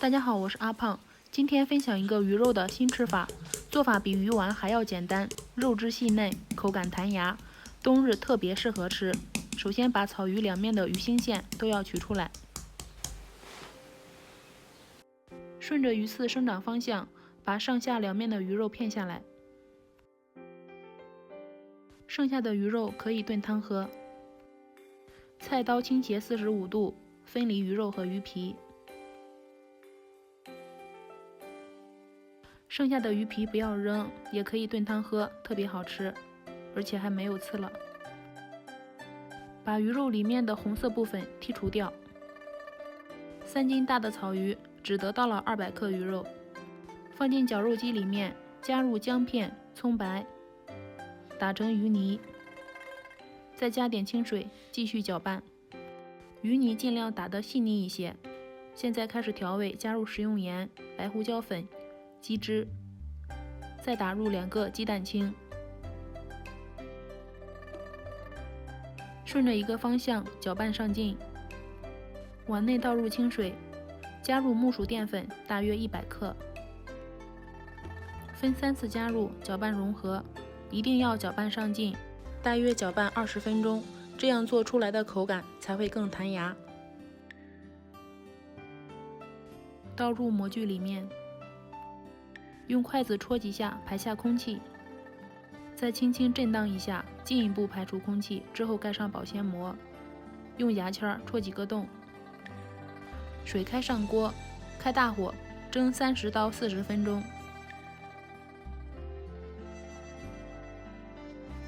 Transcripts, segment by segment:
大家好，我是阿胖，今天分享一个鱼肉的新吃法，做法比鱼丸还要简单，肉质细嫩，口感弹牙，冬日特别适合吃。首先把草鱼两面的鱼腥线都要取出来，顺着鱼刺生长方向，把上下两面的鱼肉片下来，剩下的鱼肉可以炖汤喝。菜刀倾斜45度，分离鱼肉和鱼皮。剩下的鱼皮不要扔，也可以炖汤喝，特别好吃，而且还没有刺了。把鱼肉里面的红色部分剔除掉。3斤大的草鱼只得到了200克鱼肉，放进绞肉机里面，加入姜片、葱白，打成鱼泥，再加点清水，继续搅拌。鱼泥尽量打得细腻一些。现在开始调味，加入食用盐、白胡椒粉、鸡汁，再打入2个鸡蛋清，顺着一个方向搅拌上劲。碗内倒入清水，加入木薯淀粉大约100克，分3次加入，搅拌融合，一定要搅拌上劲，大约搅拌20分钟，这样做出来的口感才会更弹牙。倒入模具里面，用筷子戳几下排下空气，再轻轻震荡一下，进一步排出空气，之后盖上保鲜膜，用牙签戳几个洞。水开上锅，开大火蒸30到40分钟，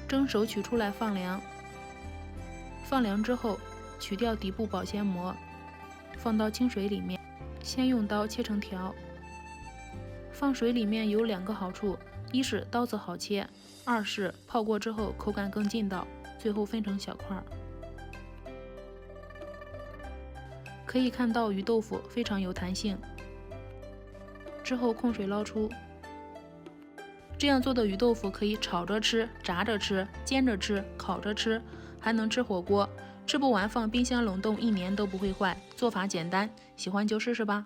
蒸熟取出来放凉。放凉之后，取掉底部保鲜膜，放到清水里面，先用刀切成条。放水里面有2个好处，一是刀子好切，二是泡过之后口感更劲道，最后分成小块。可以看到鱼豆腐非常有弹性。之后控水捞出。这样做的鱼豆腐可以炒着吃、炸着吃、煎着吃、烤着吃，还能吃火锅，吃不完放冰箱冷冻1年都不会坏。做法简单，喜欢就试试吧。